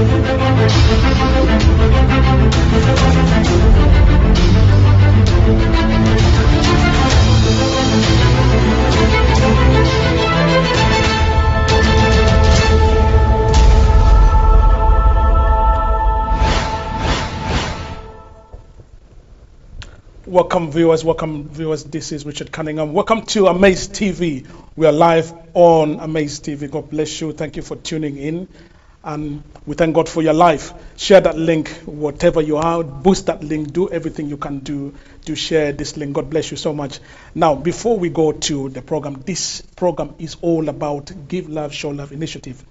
Welcome viewers. This is Richard Cunningham. Welcome to Amaze TV. We are live on Amaze TV. God bless you. Thank you for tuning in. And we thank God for your life. Share that link, whatever you are, boost that link, do everything you can do to share this link. God bless you so much. Now, before we go to the program, this program is all about Give Love, Show Love initiative.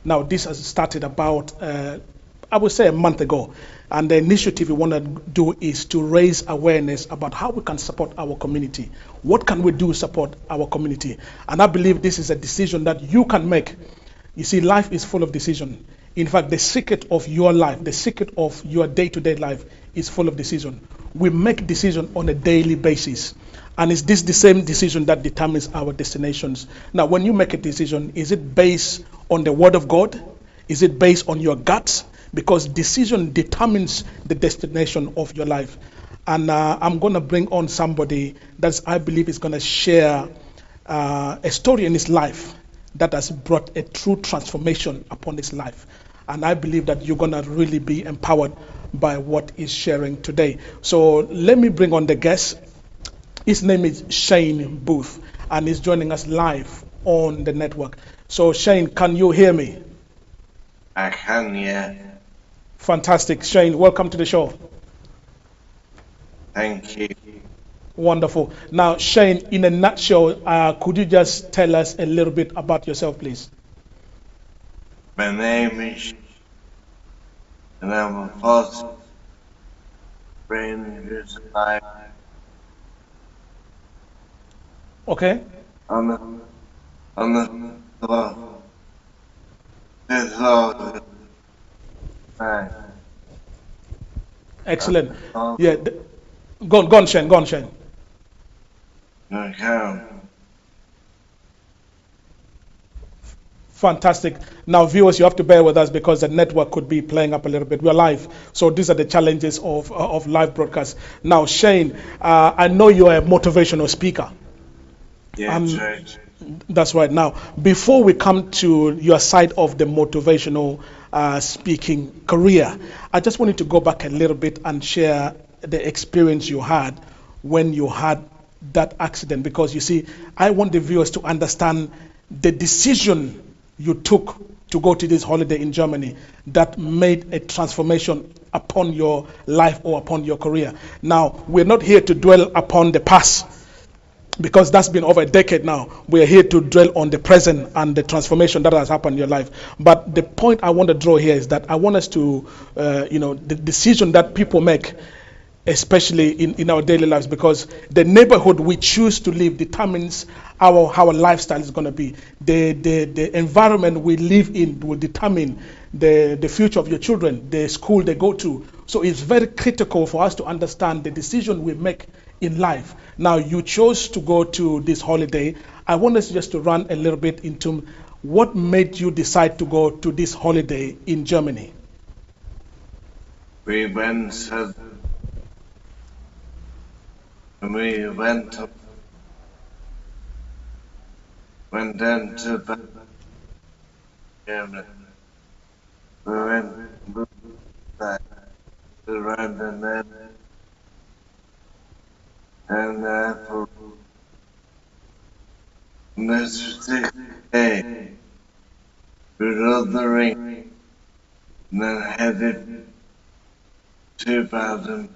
Now, this has started about I would say a month ago. And the initiative we want to do is to raise awareness about how we can support our community. What can we do to support our community? And I believe this is a decision that you can make. You see, life is full of decision. In fact, the secret of your life, the secret of your day-to-day life is full of decision. We make decision on a daily basis. And it's this the same decision that determines our destinations. Now, when you make a decision, is it based on the word of God? Is it based on your guts? Because decision determines the destination of your life. And I'm going to bring on somebody that I believe is going to share a story in his life that has brought a true transformation upon his life. And I believe that you're going to really be empowered by what he's sharing today. So let me bring on the guest. His name is Shane Booth, and he's joining us live on the network. So Shane, can you hear me? I can, yeah. Fantastic. Shane, welcome to the show. Thank you. Wonderful. Now, Shane, in a nutshell, could you just tell us a little bit about yourself, please? My name is, and I'm a foster brain who's alive. Okay. On the floor. This all. Excellent. Yeah. Go on, Shane. Go on, Shane. Okay. Fantastic. Now, viewers, you have to bear with us because the network could be playing up a little bit. We're live, so these are the challenges of live broadcast. Now, Shane, I know you're a motivational speaker. Yeah, that's right. That's right. Now, before we come to your side of the motivational speaking career, I just wanted to go back a little bit and share the experience you had when you had that accident, because you see, I want the viewers to understand the decision you took to go to this holiday in Germany that made a transformation upon your life or upon your career. Now, we're not here to dwell upon the past, because that's been over a decade now. We are here to dwell on the present and the transformation that has happened in your life. But the point I want to draw here is that I want us to, the decision that people make, especially in our daily lives, because the neighborhood we choose to live determines how our lifestyle is going to be. The environment we live in will determine the future of your children, the school they go to. So it's very critical for us to understand the decision we make in life. Now, you chose to go to this holiday. I want us just to run a little bit into what made you decide to go to this holiday in Germany. We went into the Germany. We went back to London and for this particular day, we rode the ring and then headed to Belgium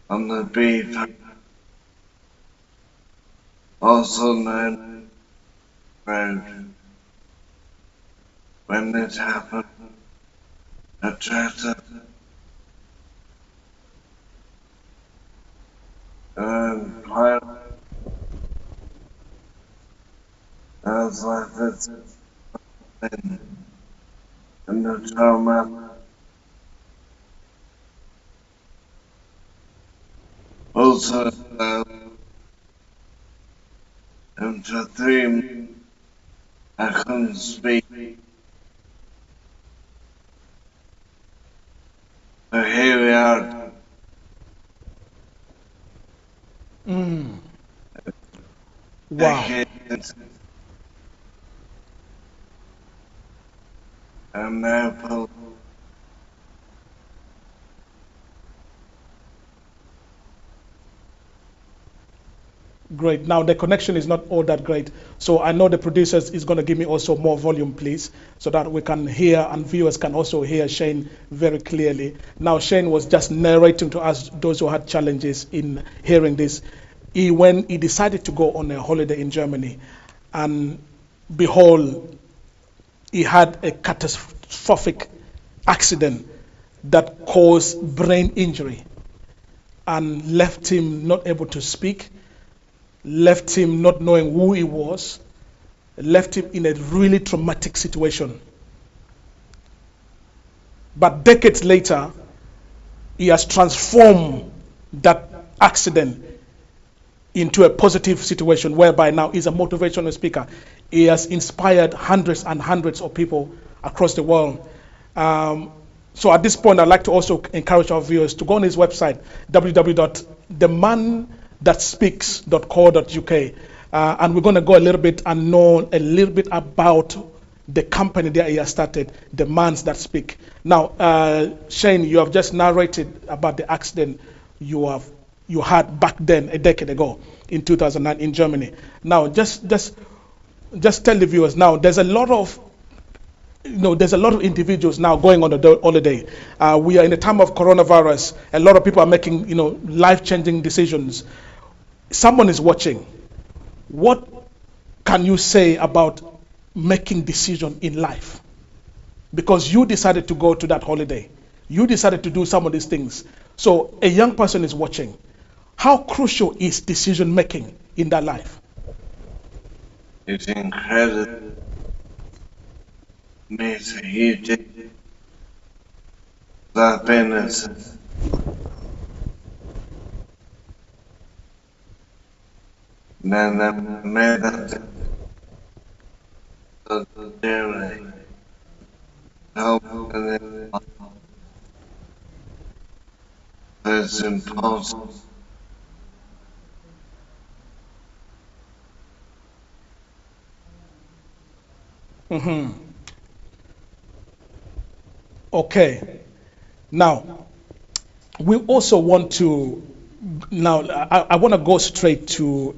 on the beach, also known road. When it happened, I tried to climb. I was like this and the trauma. Also, and for 3 months, I couldn't speak. Wow. decades. I'm now full. Great. Now the connection is not all that great. So I know the producers is going to give me also more volume, please, so that we can hear and viewers can also hear Shane very clearly. Now Shane was just narrating to us those who had challenges in hearing this. When he decided to go on a holiday in Germany, and behold, he had a catastrophic accident that caused brain injury and left him not able to speak, left him not knowing who he was, left him in a really traumatic situation. But decades later, he has transformed that accident into a positive situation whereby now he's a motivational speaker. He has inspired hundreds and hundreds of people across the world. So at this point, I'd like to also encourage our viewers to go on his website, www.themanthatspeaks.co.uk. And we're going to go a little bit and know a little bit about the company that he has started, The Mans That Speak. Now, Shane, you have just narrated about the accident you had back then, a decade ago, in 2009 in Germany. Now, just tell the viewers now, there's a lot of individuals now going on a holiday. We are in a time of coronavirus. A lot of people are making, life-changing decisions. Someone is watching. What can you say about making decision in life? Because you decided to go to that holiday. You decided to do some of these things. So a young person is watching. How crucial is decision making in that life? It's incredible. Makes a huge difference. That business. Then I made that the journey. Help and it's impossible. Okay. Now, we also want to, I want to go straight to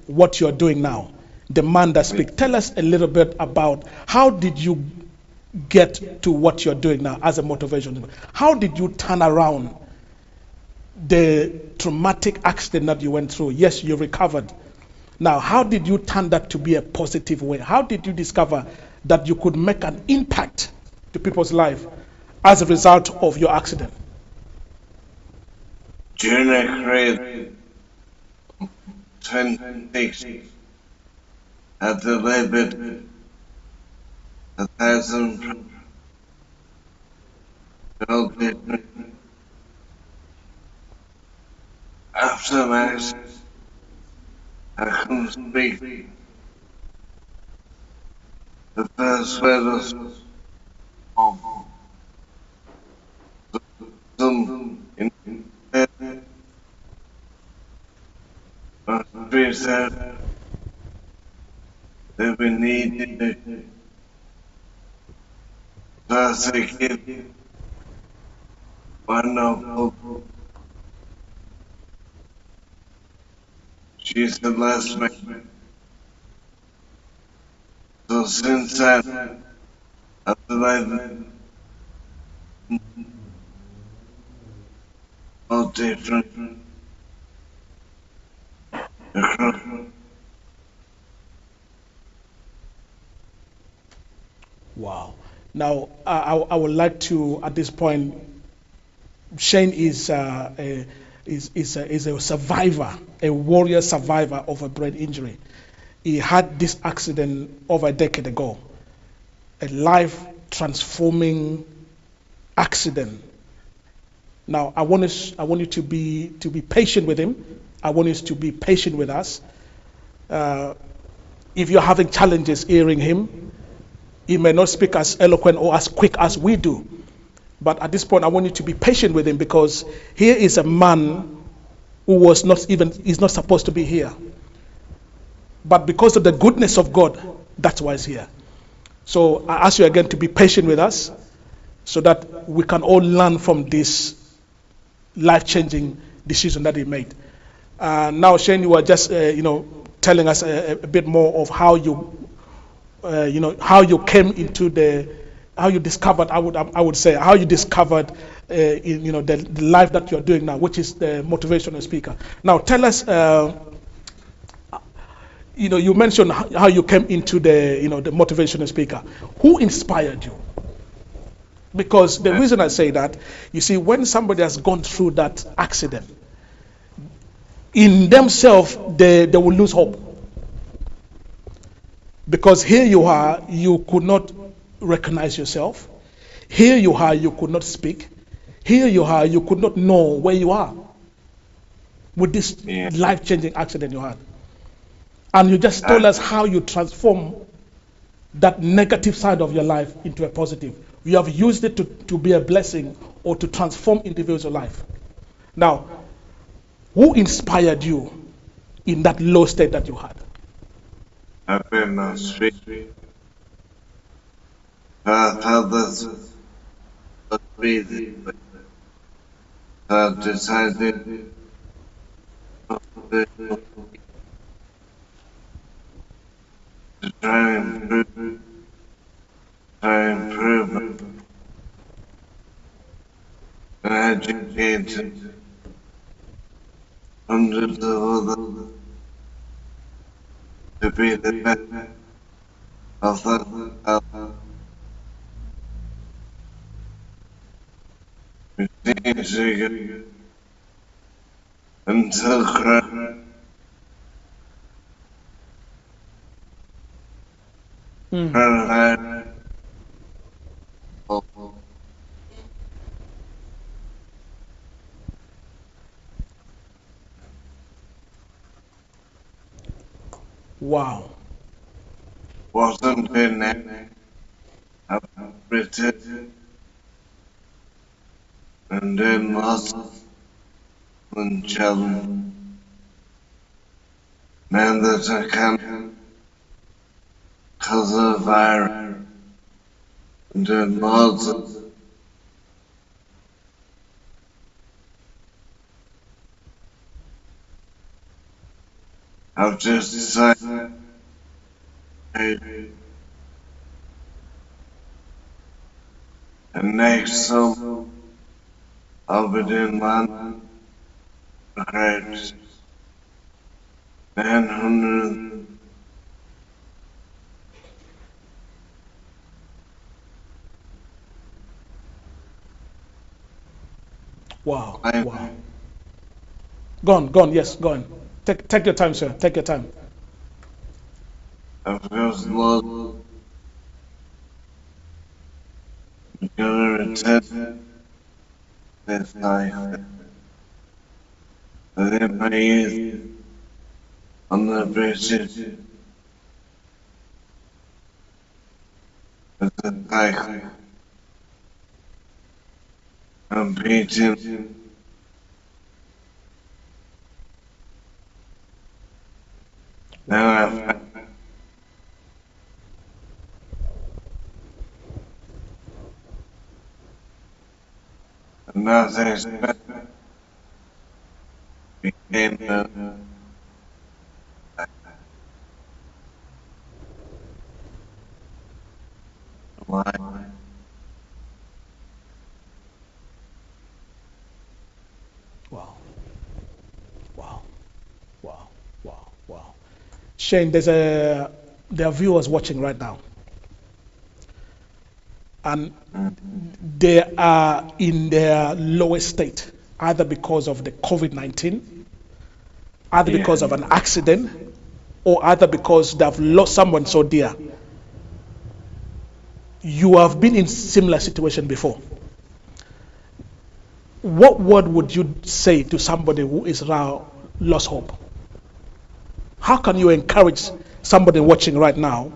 what you're doing now, The Man That Speak. Tell us a little bit about how did you get to what you're doing now as a motivation? How did you turn around the traumatic accident that you went through? Yes, you recovered. Now, how did you turn that to be a positive way? How did you discover that you could make an impact to people's life as a result of your accident? During a career 26 had delivered 1,000 children. After that, I couldn't speak. The first words some in we said that we needed to persecute one of them. She's the last man. So since then, after that, all different. Wow. Now, I would like to, at this point, Shane is a survivor, a warrior survivor of a brain injury. He had this accident over a decade ago, a life-transforming accident. Now, I want you to be patient with him. I want you to be patient with us. If you're having challenges hearing him, he may not speak as eloquent or as quick as we do. But at this point, I want you to be patient with him, because here is a man who is not supposed to be here. but because of the goodness of God, that's why he's here. So I ask you again to be patient with us so that we can all learn from this life-changing decision that he made. Now, Shane, you were just, telling us a bit more of how you, how you came into how you discovered, I would say, how you discovered, the life that you're doing now, which is the motivational speaker. Now, tell us, you mentioned how you came into the motivational speaker. Who inspired you? Because the reason I say that, you see, when somebody has gone through that accident, in themselves, they will lose hope. Because here you are, you could not recognize yourself. Here you are, you could not speak. Here you are, you could not know where you are with this life-changing accident you had. And you just told us how you transform that negative side of your life into a positive. You have used it to be a blessing or to transform individuals' life. Now, who inspired you in that low state that you had? I've been on the street. Others was busy, but I decided to try and improve and educate hundreds of others to be the best of themselves. Until Christ. Wow. Wasn't in it. I've written and then lost one challenge. Man that I can cause a virus and then lost I've just decided and next summer I'll be doing London crowds 900 Wow. Wow. Go on, yes, go on. Take your time, sir. Take your time. of God's love gonna return this life within my youth on the British as a life competing now nothing's became the life. Wow. Wow. Wow. Wow. Wow. Shane, there are viewers watching right now. And they are in their lowest state, either because of the COVID-19, either because of an accident, or either because they have lost someone so dear. You have been in similar situation before. What word would you say to somebody who is now lost hope? How can you encourage somebody watching right now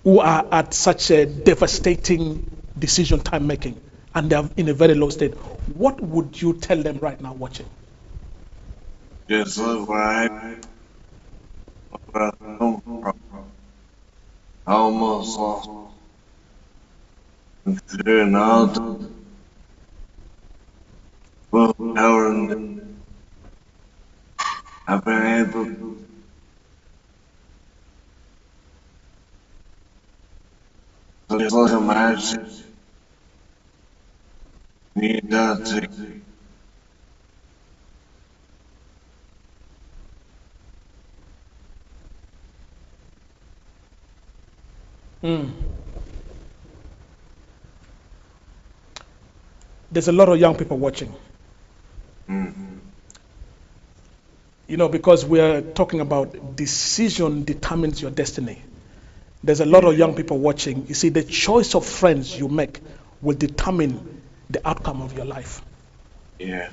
who are at such a devastating decision time making and they're in a very low state? What would you tell them right now watching? Just look right where I come from. I almost lost considering all the willpower and I've been able to just imagine me that take There's a lot of young people watching. You know, because we're talking about decision determines your destiny. There's a lot of young people watching. You see, the choice of friends you make will determine the outcome of your life. yeah.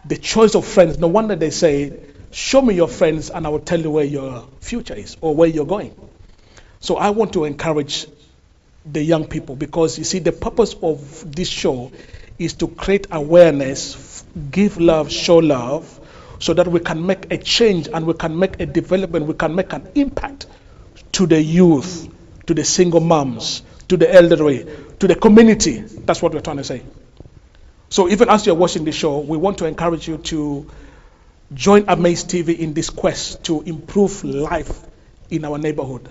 The choice of friends, no wonder they say, show me your friends and I will tell you where your future is or where you're going. So I want to encourage the young people because you see, the purpose of this show is to create awareness, give love, show love, so that we can make a change and we can make a development, we can make an impact to the youth, to the single moms, to the elderly, to the community. That's what we're trying to say. So even as you're watching the show, we want to encourage you to join Amaze TV in this quest to improve life in our neighborhood.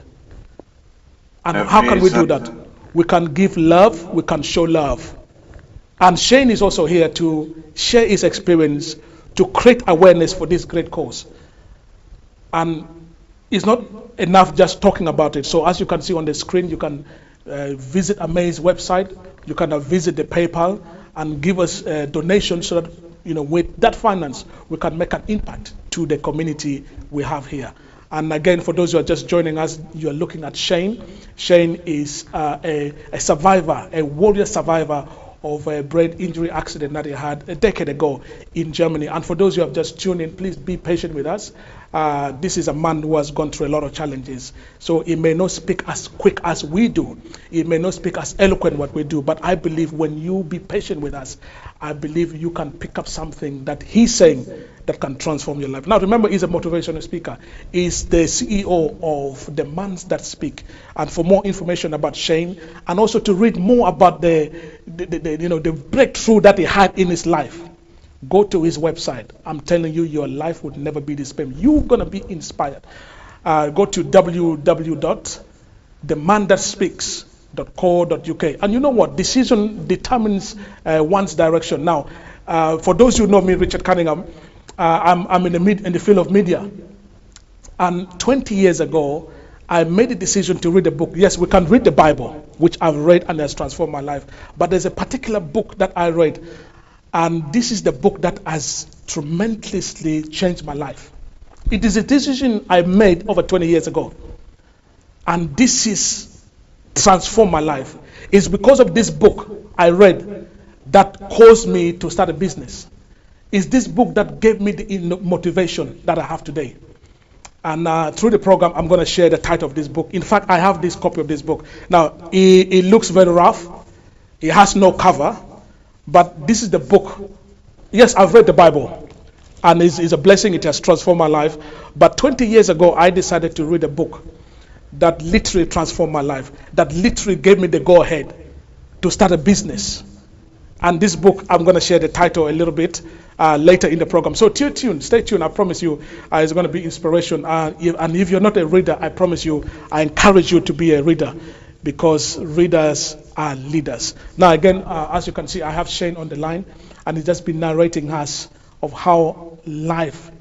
And how can we do that? We can give love, we can show love. And Shane is also here to share his experience to create awareness for this great cause. And it's not enough just talking about it. So as you can see on the screen, you can visit Amaze website, you can visit the PayPal and give us donations so that, you know, with that finance, we can make an impact to the community we have here. And again, for those who are just joining us, you are looking at Shane. Shane is a survivor, a warrior survivor of a brain injury accident that he had a decade ago in Germany. And for those who have just tuned in, please be patient with us. This is a man who has gone through a lot of challenges. So he may not speak as quick as we do. He may not speak as eloquent what we do. But I believe when you be patient with us, I believe you can pick up something that he's saying that can transform your life. Now remember, he's a motivational speaker. He's the CEO of The Mans That Speak. And for more information about Shane, and also to read more about the breakthrough that he had in his life, go to his website. I'm telling you, your life would never be the same. You're going to be inspired. Go to www.themanthatspeaks.co.uk. And you know what? Decision determines one's direction. Now, for those who know me, Richard Cunningham, I'm in the field of media. And 20 years ago, I made a decision to read a book. Yes, we can read the Bible, which I've read and has transformed my life. But there's a particular book that I read. And this is the book that has tremendously changed my life. It is a decision I made over 20 years ago. And this is transformed my life. It's because of this book I read that caused me to start a business. It's this book that gave me the motivation that I have today. And through the program, I'm going to share the title of this book. In fact, I have this copy of this book. Now, it looks very rough. It has no cover. But this is the book. Yes, I've read the Bible. And it's a blessing. It has transformed my life. But 20 years ago, I decided to read a book that literally transformed my life. That literally gave me the go-ahead to start a business. And this book, I'm going to share the title a little bit later in the program. So stay tuned. I promise you, it's going to be inspiration. And if you're not a reader, I promise you, I encourage you to be a reader, because readers are leaders. Now again, as you can see, I have Shane on the line, and he's just been narrating us of how life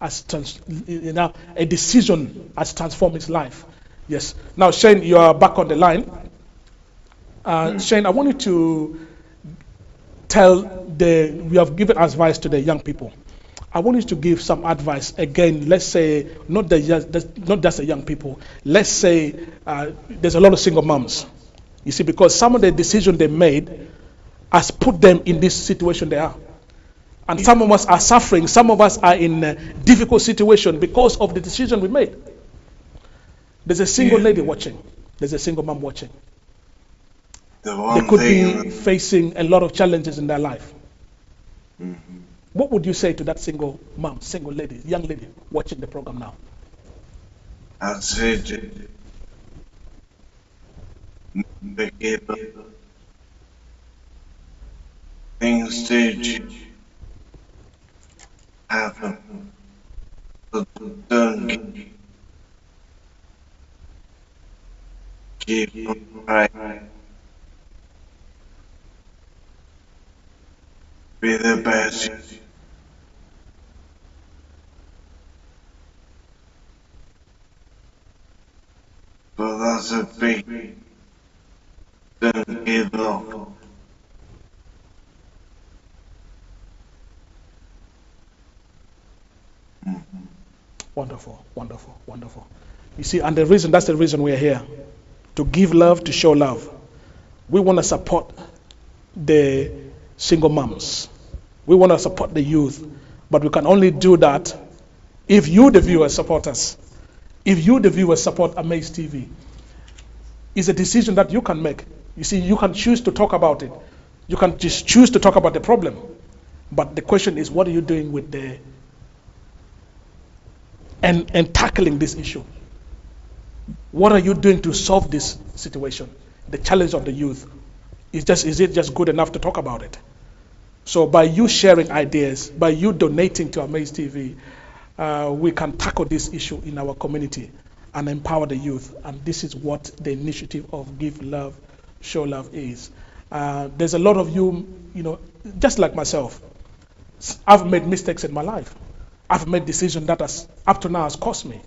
has a decision has transformed his life. Yes. Now Shane, you are back on the line. Shane, I want you to we have given advice to the young people. I want you to give some advice again. Let's say not just the young people. Let's say there's a lot of single moms. You see, because some of the decisions they made has put them in this situation they are. And some of us are suffering. Some of us are in a difficult situation because of the decision we made. There's a single lady watching. There's a single mom watching. They could be facing a lot of challenges in their life. Mm-hmm. What would you say to that single mom, single lady, young lady watching the program now? I said, forgive things that happen. So don't give up right. Be the best. Philosophy. Don't give up. Wonderful, wonderful, wonderful. You see, and that's the reason we're here. To give love, to show love. We want to support the single moms. We want to support the youth. But we can only do that if you, the viewers, support us. If you, the viewers, support Amaze TV. It's a decision that you can make. You see, you can choose to talk about it. You can just choose to talk about the problem. But the question is, what are you doing with the and tackling this issue? What are you doing to solve this situation? The challenge of the youth. Is it just good enough to talk about it? So by you sharing ideas, by you donating to Amaze TV, we can tackle this issue in our community and empower the youth. And this is what the initiative of Give Love, Show Love is. There's a lot of you, just like myself. I've made mistakes in my life. I've made decisions that has, up to now has cost me.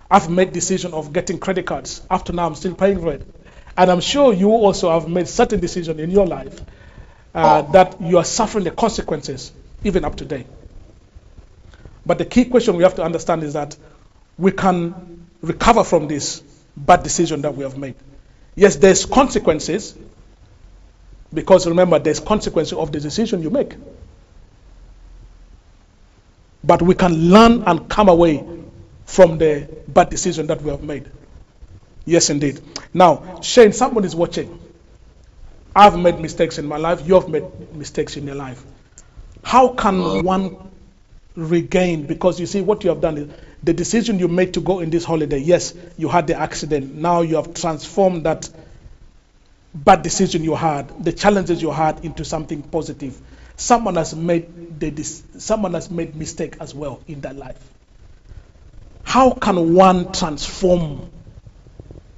I've made decision of getting credit cards. Up to now, I'm still paying for it. And I'm sure you also have made certain decisions in your life that you are suffering the consequences, even up to date. But the key question we have to understand is that we can recover from this bad decision that we have made. Yes, there's consequences, because remember, there's consequences of the decision you make. But we can learn and come away from the bad decision that we have made. Yes, indeed. Now, Shane, somebody's watching. I've made mistakes in my life. You have made mistakes in your life. How can one regain? Because you see, what you have done is the decision you made to go in this holiday. Yes, you had the accident. Now you have transformed that bad decision you had, the challenges you had, into something positive. Someone has made mistake as well in their life. How can one transform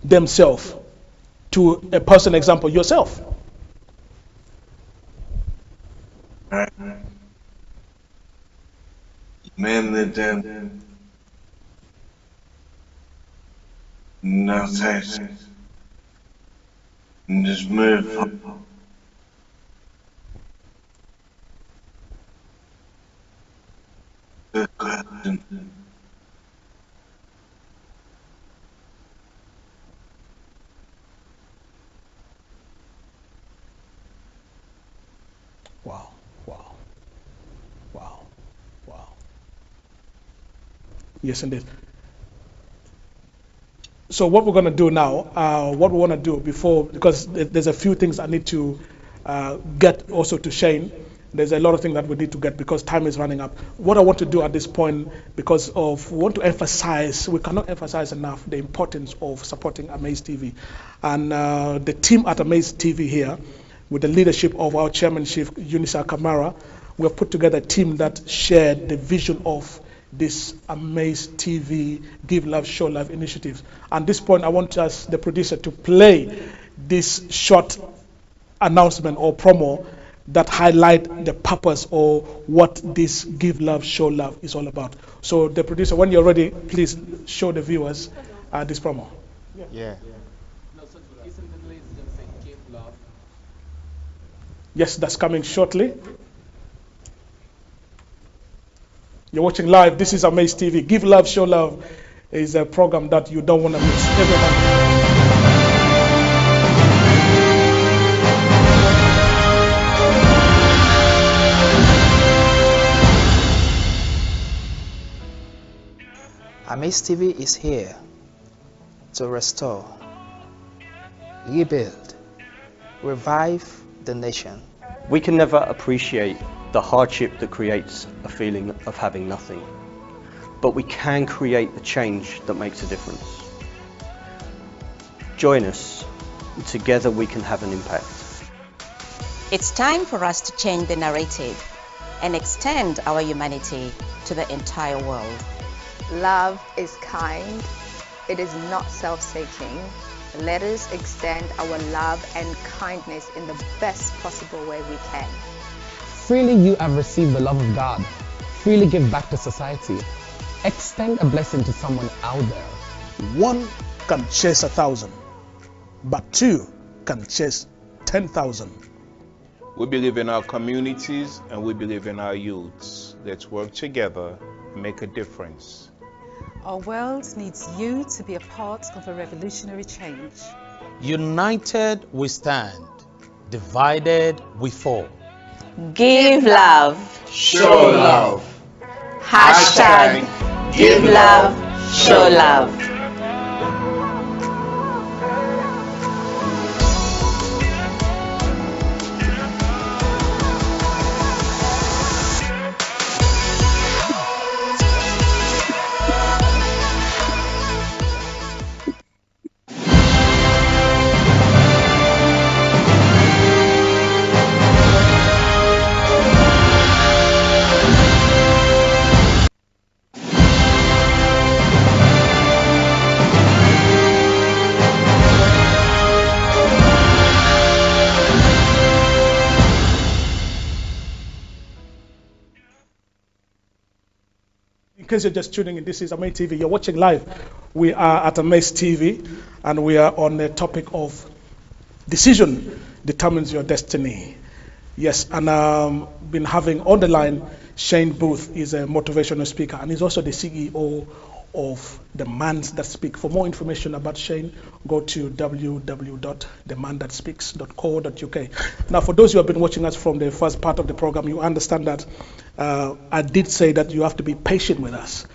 themselves to a person, example, yourself? Mainly then, no sex, and just move on. Good question. Wow, wow, wow, wow. Yes, indeed. So what we're going to do now, what we want to do before, because there's a few things I need to get also to Shane. There's a lot of things that we need to get because time is running up. What I want to do at this point, because of we want to emphasize, we cannot emphasize enough the importance of supporting Amaze TV. And the team at Amaze TV here, with the leadership of our chairman, Chief Unisa Kamara, we have put together a team that shared the vision of this Amaze TV Give Love, Show Love initiatives. At this point, I want us, the producer, to play this short announcement or promo that highlight the purpose or what this Give Love, Show Love is all about. So the producer, when you're ready, please show the viewers this promo. Yeah. Yes, that's coming shortly. You're watching live. This is Amaze TV. Give Love, Show Love is a program that you don't want to miss. Everyone. Amaze TV is here to restore, rebuild, revive the nation. We can never appreciate the hardship that creates a feeling of having nothing. but we can create the change that makes a difference. Join us, and together we can have an impact. It's time for us to change the narrative and extend our humanity to the entire world. Love is kind. It is not self-seeking. Let us extend our love and kindness in the best possible way we can. Freely you have received the love of God. Freely give back to society. Extend a blessing to someone out there. One can chase 1,000, but two can chase 10,000. We believe in our communities and we believe in our youths. Let's work together and make a difference. Our world needs you to be a part of a revolutionary change. United we stand, divided we fall. Give love. Show love. Hashtag give love, show love. In case you're just tuning in, this is Amaze TV. You're watching live. We are at Amaze TV, and we are on the topic of decision determines your destiny. Yes, and been having on the line Shane Booth. Is a motivational speaker, and he's also the CEO of The Man That Speaks. For more information about Shane, go to www.themanThatSpeaks.co.uk. Now, for those who have been watching us from the first part of the program, you understand that I did say that you have to be patient with us.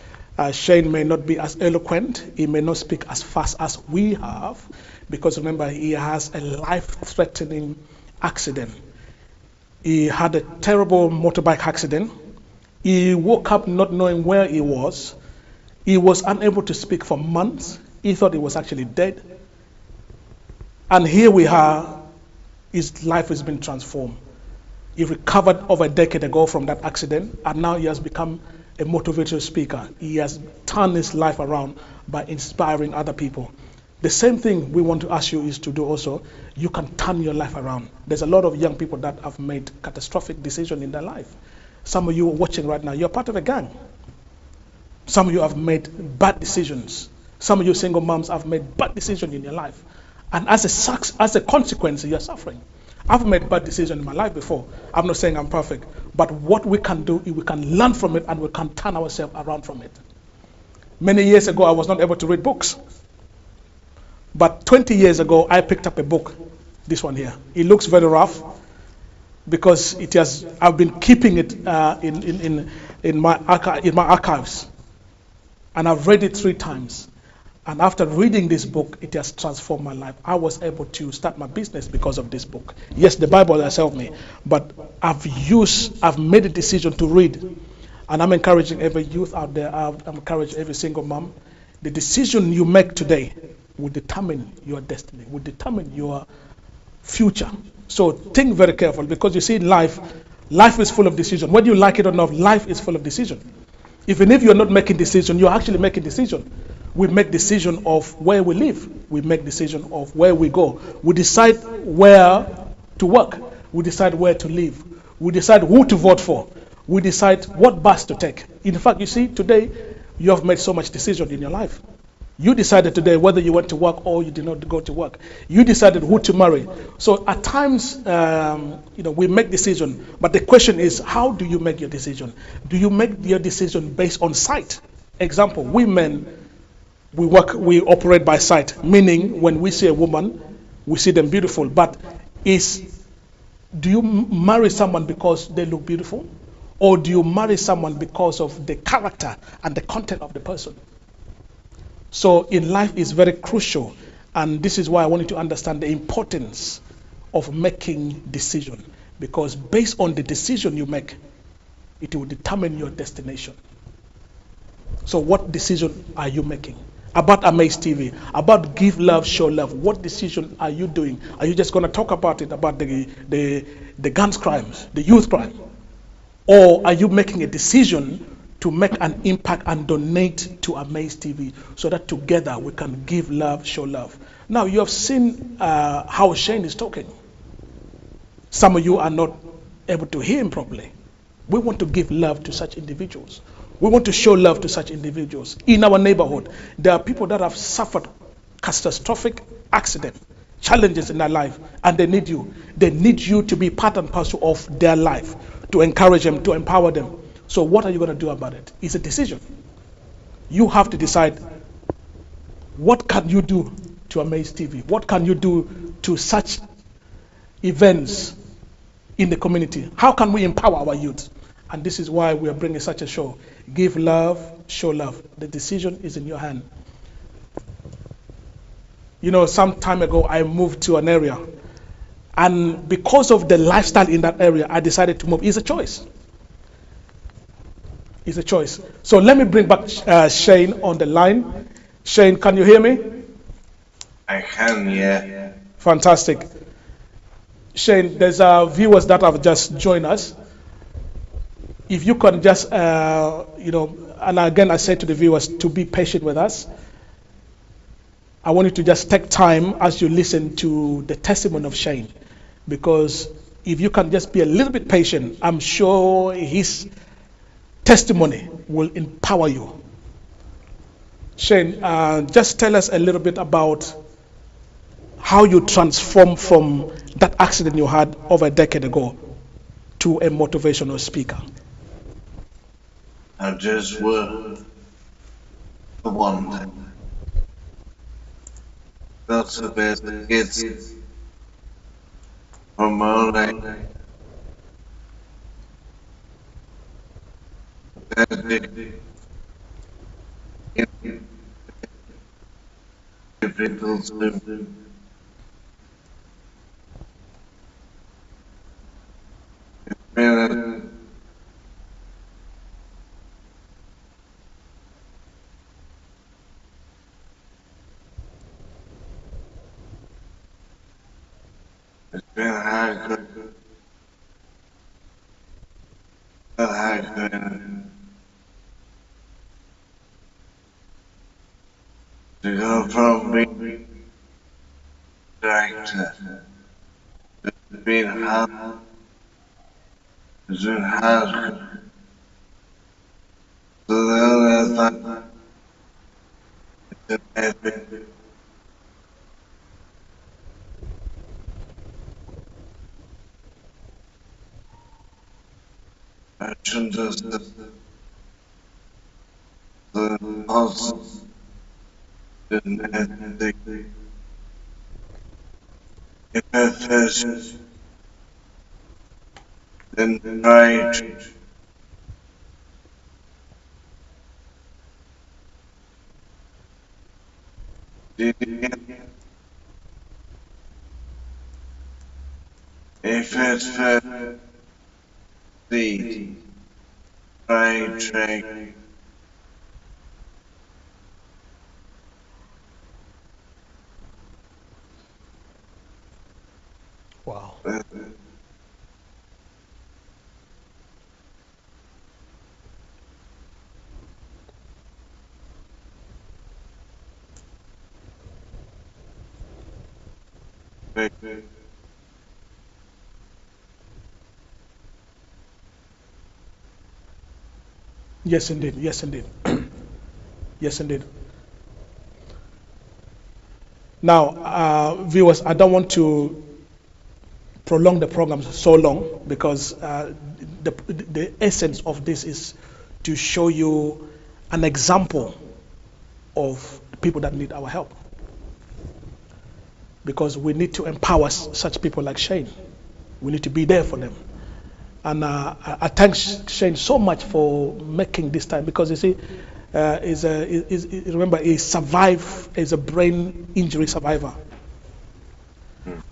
Shane may not be as eloquent, he may not speak as fast as we have, because remember, he has a life-threatening accident. He had a terrible motorbike accident. He woke up not knowing where he was. He was unable to speak for months. He thought he was actually dead. And here we are, his life has been transformed. He recovered over a decade ago from that accident, and now he has become a motivational speaker. He has turned his life around by inspiring other people. The same thing we want to ask you is to do also. You can turn your life around. There's a lot of young people that have made catastrophic decisions in their life. Some of you watching right now, you're part of a gang. Some of you have made bad decisions. Some of you single moms have made bad decisions in your life. And as a consequence, you're suffering. I've made bad decisions in my life before. I'm not saying I'm perfect. But what we can do is we can learn from it and we can turn ourselves around from it. Many years ago, I was not able to read books. But 20 years ago, I picked up a book. This one here. It looks very rough because I've been keeping it in my archives. And I've read it 3 times. And after reading this book, it has transformed my life. I was able to start my business because of this book. Yes, the Bible has helped me, but I've made a decision to read. And I'm encouraging every youth out there, I'm encouraging every single mom. The decision you make today will determine your destiny, will determine your future. So think very carefully, because you see in life is full of decision. Whether you like it or not, life is full of decision. Even if you're not making decision, you're actually making decision. We make decision of where we live. We make decision of where we go. We decide where to work. We decide where to live. We decide who to vote for. We decide what bus to take. In fact, you see, today, you have made so much decision in your life. You decided today whether you went to work or you did not go to work. You decided who to marry. So at times, we make decision. But the question is, how do you make your decision? Do you make your decision based on sight? Example, we men, we operate by sight. Meaning, when we see a woman, we see them beautiful. But do you marry someone because they look beautiful? Or do you marry someone because of the character and the content of the person? So in life is very crucial, and this is why I want you to understand the importance of making decision, because based on the decision you make, it will determine your destination. So what decision are you making? About Amaze TV, about Give Love, Show Love, what decision are you doing? Are you just going to talk about it, about the guns crimes, the youth crime? Or are you making a decision to make an impact and donate to Amaze TV so that together we can give love, show love? Now you have seen how Shane is talking. Some of you are not able to hear him properly. We want to give love to such individuals. We want to show love to such individuals. In our neighborhood, there are people that have suffered catastrophic accident, challenges in their life, and they need you. They need you to be part and parcel of their life, to encourage them, to empower them. So what are you going to do about it? It's a decision. You have to decide, what can you do to Amaze TV? What can you do to such events in the community? How can we empower our youth? And this is why we are bringing such a show. Give love, show love. The decision is in your hand. You know, some time ago I moved to an area, and because of the lifestyle in that area, I decided to move. It's a choice. It's a choice. So let me bring back Shane on the line. Shane, can you hear me? I can, yeah. Fantastic. Shane, there's viewers that have just joined us. If you can just, and again I say to the viewers to be patient with us. I want you to just take time as you listen to the testimony of Shane, because if you can just be a little bit patient, I'm sure his testimony will empower you. Shane, just tell us a little bit about how you transformed from that accident you had over a decade ago to a motivational speaker. I just worked for one day. That's the best kids from all day. People do. It's been hard to go from being director to being hard, to doing hard. So the only thing is epic. I shouldn't just the awesome genetic efficiency then right if it's fair the right track. Wow. Yes, indeed. Yes, indeed. Yes, indeed. Now, viewers, I don't want to prolong the program so long, because the essence of this is to show you an example of people that need our help. Because we need to empower such people like Shane. We need to be there for them. And I thank Shane so much for making this time, because you see, remember, he survived as a brain injury survivor.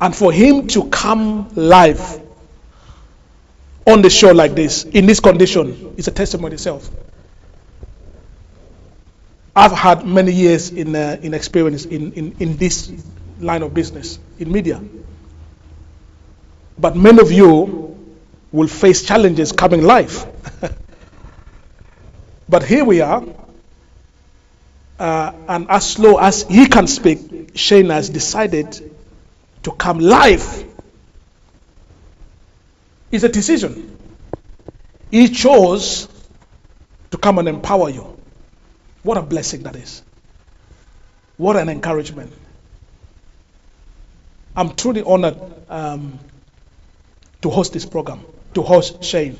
And for him to come live on the show like this, in this condition, is a testimony itself. I've had many years in experience in this line of business, in media. But many of you will face challenges coming live. But here we are, and as slow as he can speak, Shane has decided to come live. It's a decision. He chose to come and empower you. What a blessing that is. What an encouragement. I'm truly honored to host this program, to host Shane,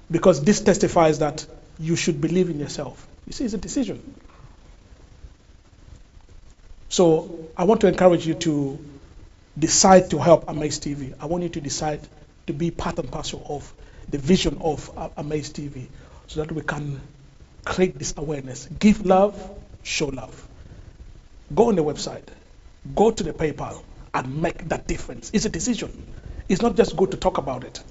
because this testifies that you should believe in yourself. You see, it's a decision. So I want to encourage you to decide to help Amaze TV. I want you to decide to be part and parcel of the vision of Amaze TV, so that we can create this awareness. Give love, show love. Go on the website, go to the PayPal, and make that difference. It's a decision. It's not just good to talk about it,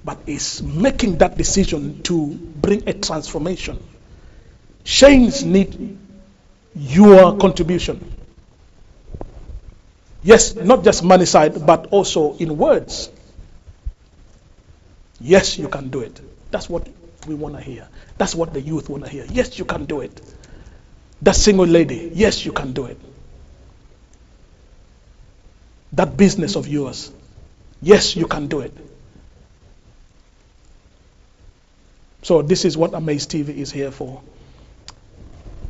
but it's making that decision to bring a transformation. Shane's need your contribution. Yes, not just money side, but also in words. Yes, you can do it. That's what we want to hear. That's what the youth want to hear. Yes, you can do it. That single lady, yes, you can do it. That business of yours, yes, you can do it. So this is what Amaze TV is here for.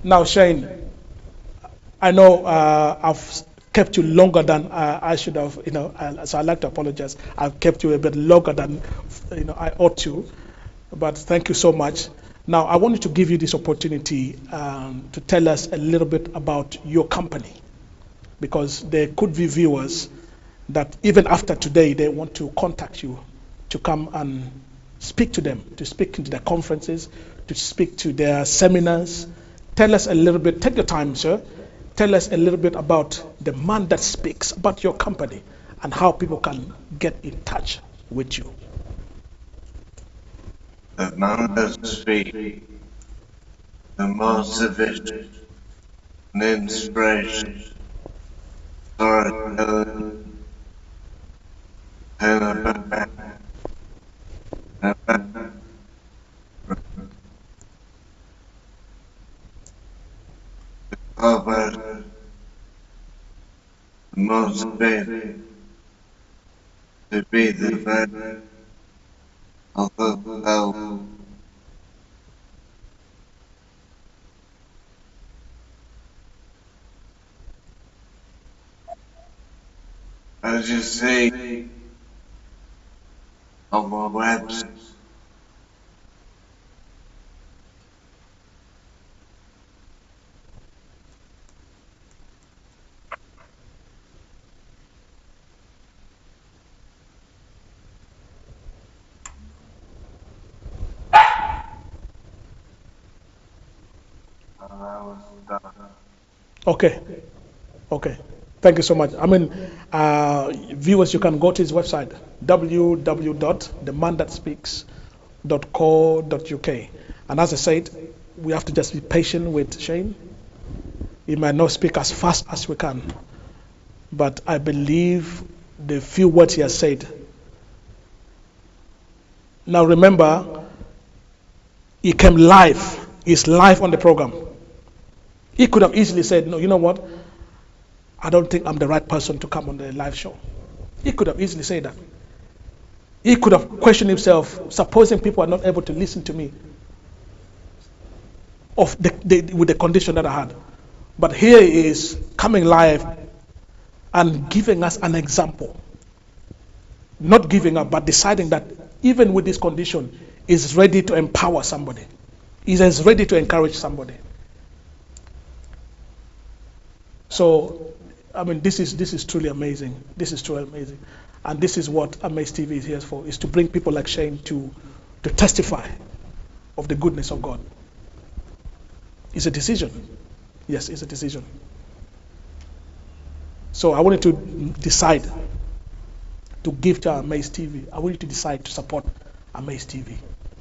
Now, Shane, I know I've kept you longer than I should have, so I'd like to apologize. I've kept you a bit longer than I ought to, but thank you so much. Now, I wanted to give you this opportunity to tell us a little bit about your company, because there could be viewers that even after today, they want to contact you to come and speak to them, to speak into their conferences, to speak to their seminars. Tell us a little bit, take your time, sir. Tell us a little bit about the Man That Speaks, about your company, and how people can get in touch with you. The Man That Speaks, the motivation and inspiration, storytelling, covered, motivated to be the better of the help. As you see on my website, Okay. Thank you so much. Viewers, you can go to his website, www.themanthatspeaks.co.uk. And as I said, we have to just be patient with Shane. He might not speak as fast as we can, but I believe the few words he has said. Now remember, he came live. He's live on the program. He could have easily said, no, you know what? I don't think I'm the right person to come on the live show. He could have easily said that. He could have questioned himself, supposing people are not able to listen to me with the condition that I had. But here he is coming live and giving us an example. Not giving up, but deciding that even with this condition, he's ready to empower somebody. He's ready to encourage somebody. So, this is truly amazing. This is truly amazing. And this is what Amaze TV is here for, is to bring people like Shane to testify of the goodness of God. It's a decision. Yes, it's a decision. So I wanted to decide to give to Amaze TV. I want you to decide to support Amaze TV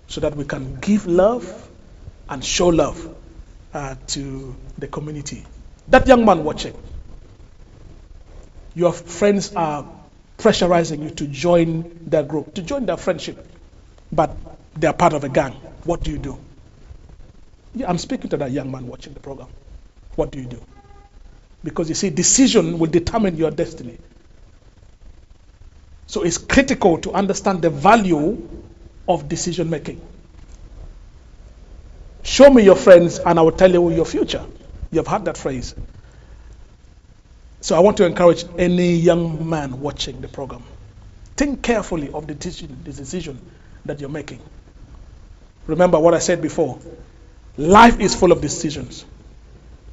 so that we can give love and show love to the community. That young man watching, your friends are pressurizing you to join their group, to join their friendship, but they are part of a gang. What do you do? Yeah, I'm speaking to that young man watching the program. What do you do? Because you see, decision will determine your destiny. So it's critical to understand the value of decision making. Show me your friends and I will tell you your future. You've heard that phrase. So I want to encourage any young man watching the program. Think carefully of the decision that you're making. Remember what I said before. Life is full of decisions.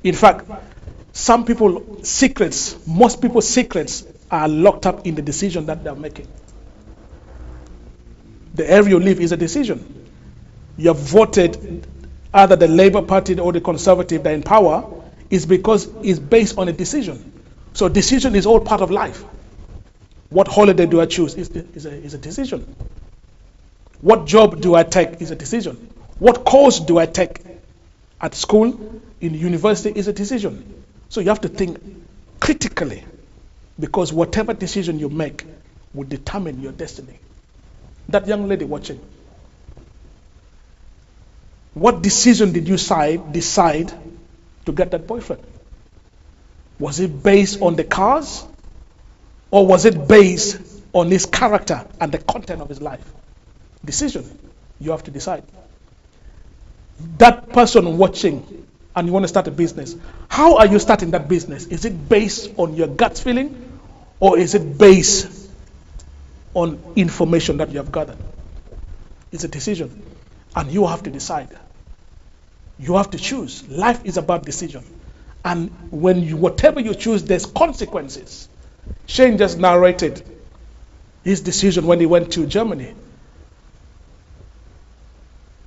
In fact, some people's secrets, most people's secrets are locked up in the decision that they're making. The area you live is a decision. You have voted either the Labour Party or the Conservative that are in power is because it's based on a decision. So decision is all part of life. What holiday do I choose is a decision. What job do I take is a decision. What course do I take at school, in university is a decision. So you have to think critically, because whatever decision you make will determine your destiny. That young lady watching, what decision did you decide to get that boyfriend? Was it based on the cars? Or was it based on his character and the content of his life? Decision. You have to decide. That person watching and you want to start a business, how are you starting that business? Is it based on your gut feeling or is it based on information that you have gathered? It's a decision and you have to decide. You have to choose. Life is about decision. And whatever you choose, there's consequences. Shane just narrated his decision when he went to Germany.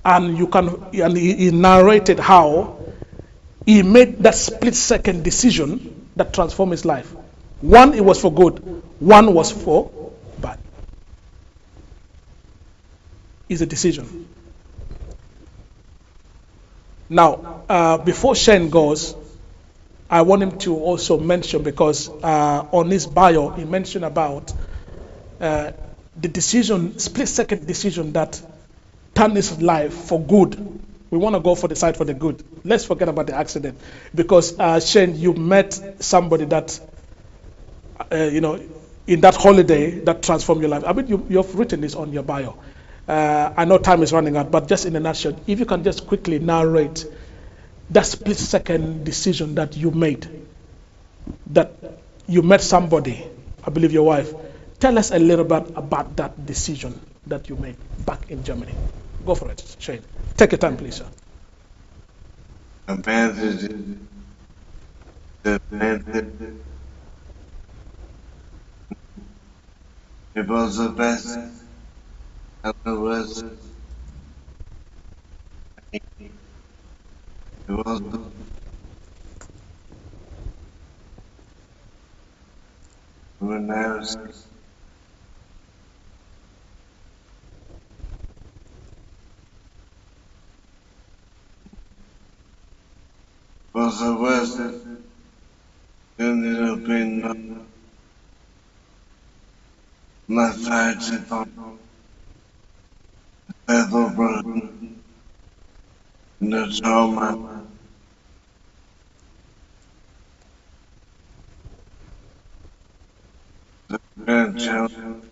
And he narrated how he made that split-second decision that transformed his life. One, it was for good. One was for bad. It's a decision. Now, before Shane goes, I want him to also mention, because on his bio, he mentioned about the decision, split-second decision that turned his life for good. We want to go for the side for the good. Let's forget about the accident. Because, Shane, you met somebody that, in that holiday that transformed your life. I mean, you've written this on your bio. I know time is running out, but just in a nutshell, if you can just quickly narrate that split-second decision that you made, that you met somebody, I believe your wife. Tell us a little bit about that decision that you made back in Germany. Go for it, Shane. Take your time, please, sir. It was the best and the worst. It was when I was the worst. Ended up in my side on level broken. No trauma. The grandchildren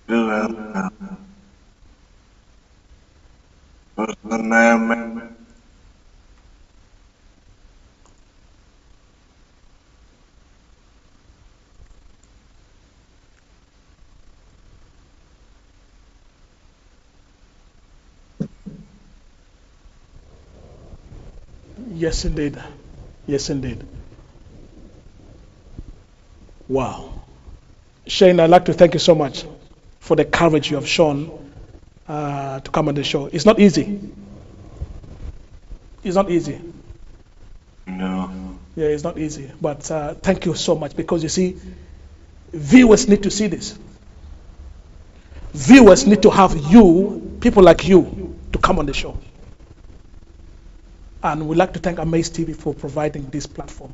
still out. But the man. Yes, indeed. Yes, indeed. Wow. Shane, I'd like to thank you so much for the courage you have shown to come on the show. It's not easy. It's not easy. No. Yeah, it's not easy. But thank you so much, because you see, viewers need to see this. Viewers need to have you, people like you, to come on the show. And we'd like to thank Amaze TV for providing this platform.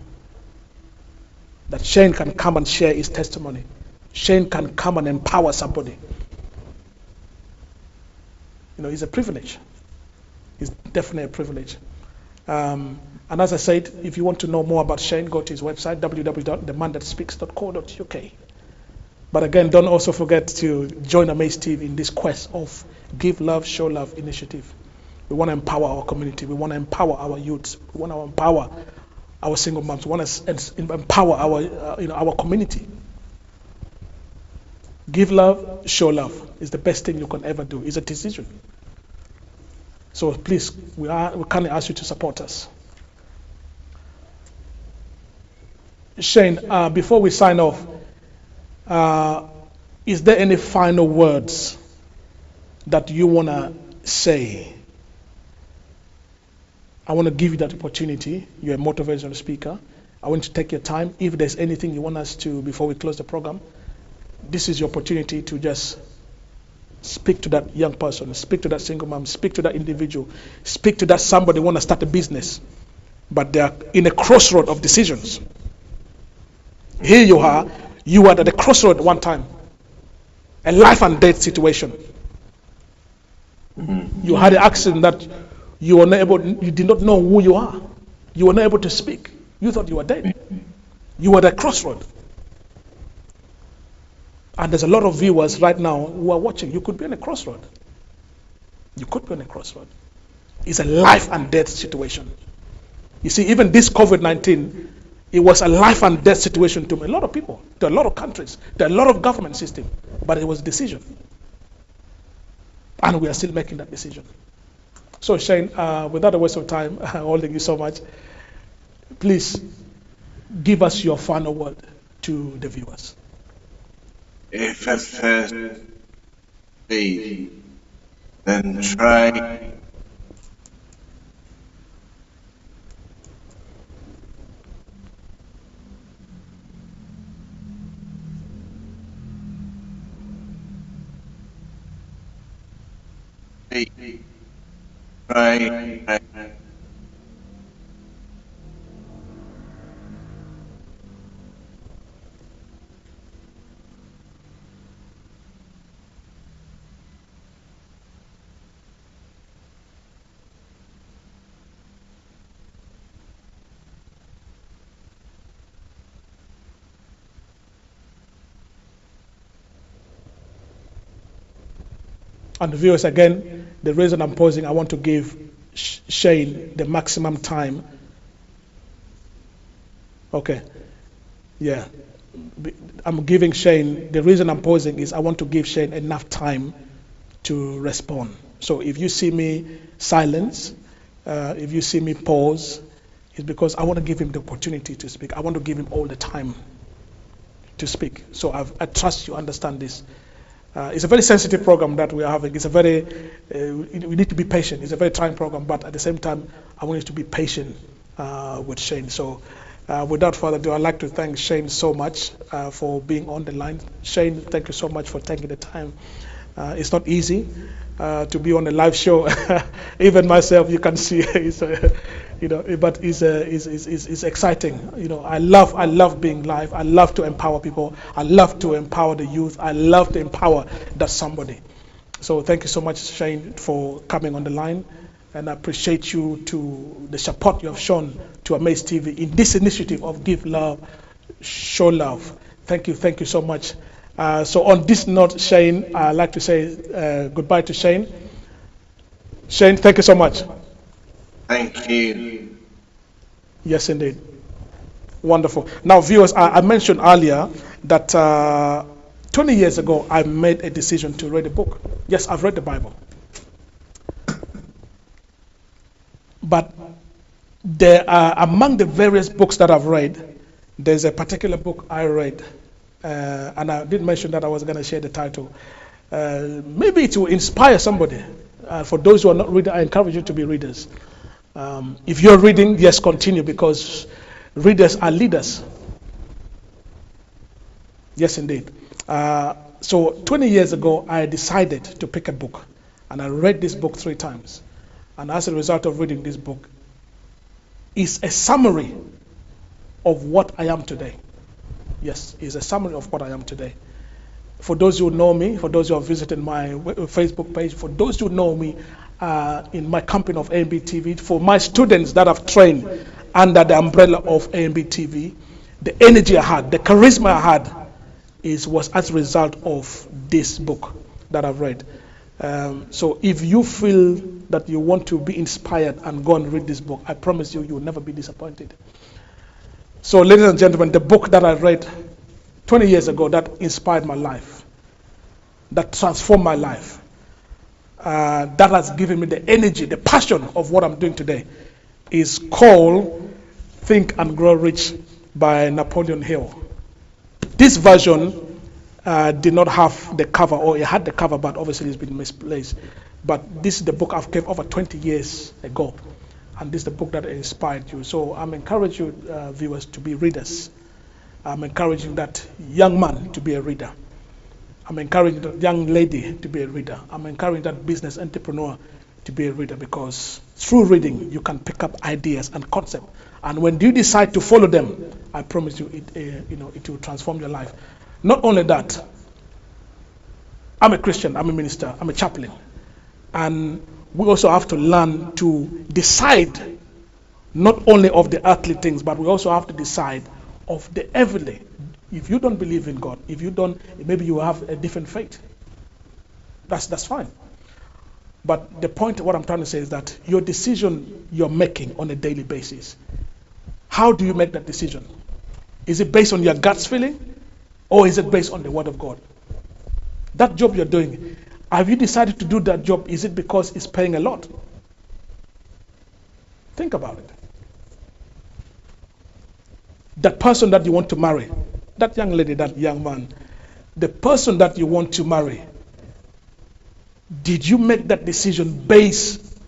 That Shane can come and share his testimony. Shane can come and empower somebody. You know, it's a privilege. It's definitely a privilege. And as I said, if you want to know more about Shane, go to his website, www.themanthatspeaks.co.uk. But again, don't also forget to join Amaze TV in this quest of Give Love, Show Love initiative. We want to empower our community. We want to empower our youths. We want to empower our single moms. We want to empower our community. Give love, show love is the best thing you can ever do. It's a decision. So please, we kindly ask you to support us. Shane, before we sign off, is there any final words that you want to say? I want to give you that opportunity. You're a motivational speaker. I want you to take your time. If there's anything you want us to, before we close the program, this is your opportunity to just speak to that young person, speak to that single mom, speak to that individual, speak to that somebody who want to start a business, but they are in a crossroad of decisions. Here you are at the crossroad one time, a life and death situation. You had an accident that you did not know who you are. You were not able to speak. You thought you were dead. You were at a crossroad. And there's a lot of viewers right now who are watching. You could be on a crossroad. You could be on a crossroad. It's a life and death situation. You see, even this COVID-19, it was a life and death situation to a lot of people, to a lot of countries, to a lot of government system. But it was a decision. And we are still making that decision. So Shane, without a waste of time, holding you so much, please give us your final word to the viewers. If at first believe, then try. Try. And the viewers, again, the reason I'm pausing, I want to give Shane the maximum time. Okay. Yeah. I'm giving Shane, the reason I'm pausing is I want to give Shane enough time to respond. So if you see me silence, if you see me pause, it's because I want to give him the opportunity to speak. I want to give him all the time to speak. So I trust you understand this. It's a very sensitive program that we are having. It's a very, we need to be patient. It's a very trying program, but at the same time, I want you to be patient with Shane. So without further ado, I'd like to thank Shane so much for being on the line. Shane, thank you so much for taking the time. It's not easy to be on a live show. Even myself, you can see, but it's exciting. You know, I love being live. I love to empower people. I love to empower the youth. I love to empower that somebody. So thank you so much, Shane, for coming on the line. And I appreciate you to the support you have shown to Amaze TV in this initiative of Give Love, Show Love. Thank you so much. So on this note, Shane, I'd like to say goodbye to Shane. Shane, thank you so much. Thank you. Yes, indeed. Wonderful. Now, viewers, I mentioned earlier that 20 years ago, I made a decision to read a book. Yes, I've read the Bible. But there are, among the various books that I've read, there's a particular book I read. And I did mention that I was going to share the title. Maybe it will inspire somebody. For those who are not reading, I encourage you to be readers. If you're reading, yes, continue, because readers are leaders. Yes, indeed. So 20 years ago, I decided to pick a book. And I read this book 3 times. And as a result of reading this book, is a summary of what I am today. Yes, is a summary of what I am today. For those who know me, for those who have visited my Facebook page, for those who know me in my company of AMB TV, for my students that have trained under the umbrella of AMB TV, the energy I had, the charisma I had was as a result of this book that I've read. So if you feel that you want to be inspired and go and read this book, I promise you, you will never be disappointed. So ladies and gentlemen, the book that I read 20 years ago that inspired my life, that transformed my life, that has given me the energy, the passion of what I'm doing today, is called Think and Grow Rich by Napoleon Hill. This version did not have the cover, or it had the cover, but obviously it's been misplaced. But this is the book I've kept over 20 years ago, and this is the book that inspired you. So I'm encouraging you, viewers, to be readers. I'm encouraging that young man to be a reader. I'm encouraging that young lady to be a reader. I'm encouraging that business entrepreneur to be a reader, because through reading you can pick up ideas and concepts. And when you decide to follow them, I promise you, it will transform your life. Not only that, I'm a Christian, I'm a minister, I'm a chaplain. And we also have to learn to decide not only of the earthly things, but we also have to decide of the heavenly. If you don't believe in God, if you don't, maybe you have a different faith. That's fine. But the point, what I'm trying to say is that your decision you're making on a daily basis, how do you make that decision? Is it based on your gut's feeling, or is it based on the Word of God? That job you're doing, have you decided to do that job? Is it because it's paying a lot? Think about it. That person that you want to marry, that young lady, that young man, the person that you want to marry, did you make that decision based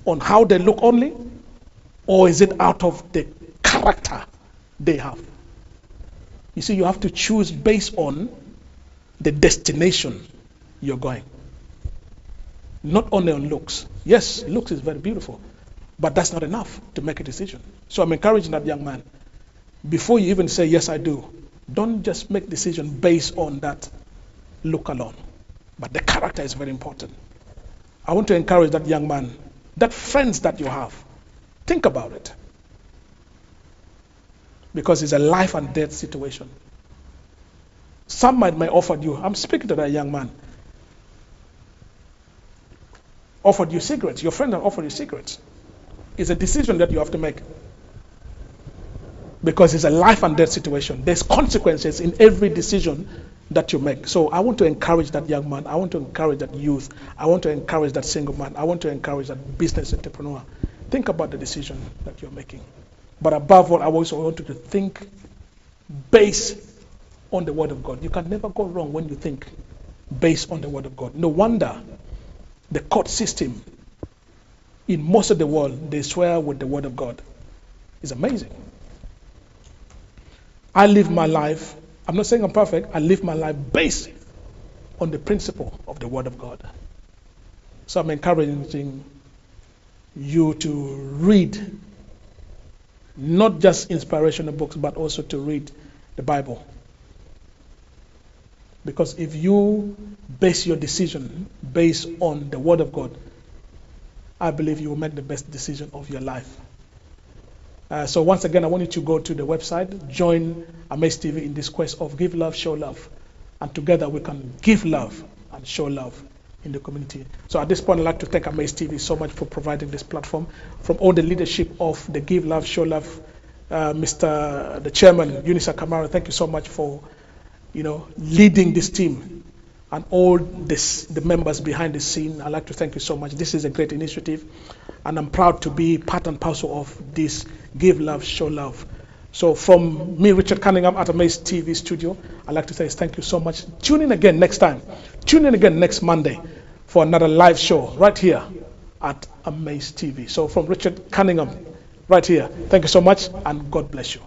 on how they look only, or is it out of the character they have? You see, you have to choose based on the destination you're going, not only on looks. Yes, looks is very beautiful, but that's not enough to make a decision. So I'm encouraging that young man, before you even say yes I do, don't just make decision based on that look alone, but the character is very important. I want to encourage that young man, that friends that you have, think about it, because it's a life and death situation. Some may offer you, I'm speaking to that young man, offered you cigarettes, your friend has offered you cigarettes. It's a decision that you have to make, because it's a life and death situation. There's consequences in every decision that you make. So I want to encourage that young man, I want to encourage that youth, I want to encourage that single man, I want to encourage that business entrepreneur. Think about the decision that you're making. But above all, I also want you to think based on the Word of God. You can never go wrong when you think based on the Word of God. No wonder the court system in most of the world, they swear with the Word of God. It's amazing. I live my life, I'm not saying I'm perfect, I live my life based on the principle of the Word of God. So I'm encouraging you to read not just inspirational books, but also to read the Bible. Because if you base your decision based on the Word of God, I believe you will make the best decision of your life. So once again, I want you to go to the website, join Amaze TV in this quest of give love, show love. And together we can give love and show love in the community. So at this point, I'd like to thank Amaze TV so much for providing this platform. From all the leadership of the Give Love, Show Love, the chairman, Unisa Kamara, thank you so much for leading this team, and all the members behind the scene. I'd like to thank you so much. This is a great initiative, and I'm proud to be part and parcel of this Give Love, Show Love. So from me, Richard Cunningham at Amaze TV studio, I'd like to say thank you so much. Tune in again next time. Tune in again next Monday for another live show right here at Amaze TV. So from Richard Cunningham right here, thank you so much, and God bless you.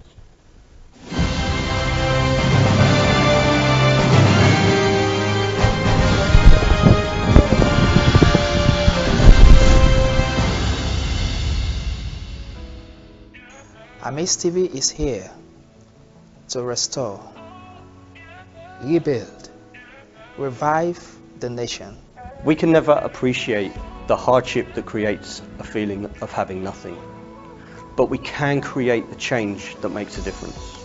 Amaze TV is here to restore, rebuild, revive the nation. We can never appreciate the hardship that creates a feeling of having nothing, but we can create the change that makes a difference.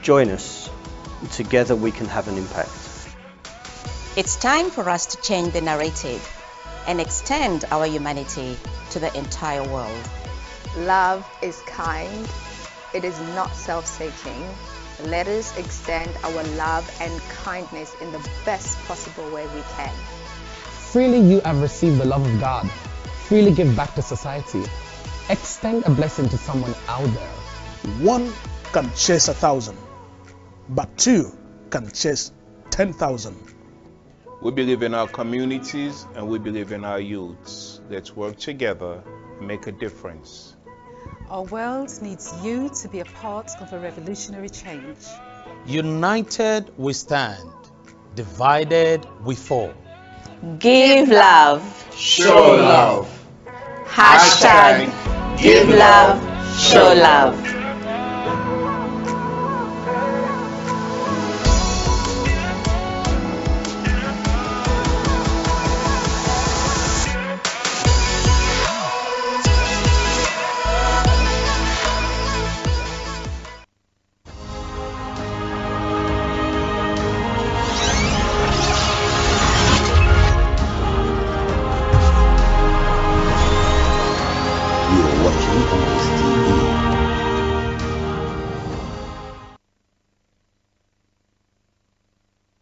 Join us, and together we can have an impact. It's time for us to change the narrative and extend our humanity to the entire world. Love is kind. It is not self-seeking. Let us extend our love and kindness in the best possible way we can. Freely you have received the love of God. Freely give back to society. Extend a blessing to someone out there. One can chase 1,000, but two can chase 10,000. We believe in our communities and we believe in our youths. Let's work together and make a difference. Our world needs you to be a part of a revolutionary change. United we stand, divided we fall. Give love. Show love. Hashtag Give Love, Show Love.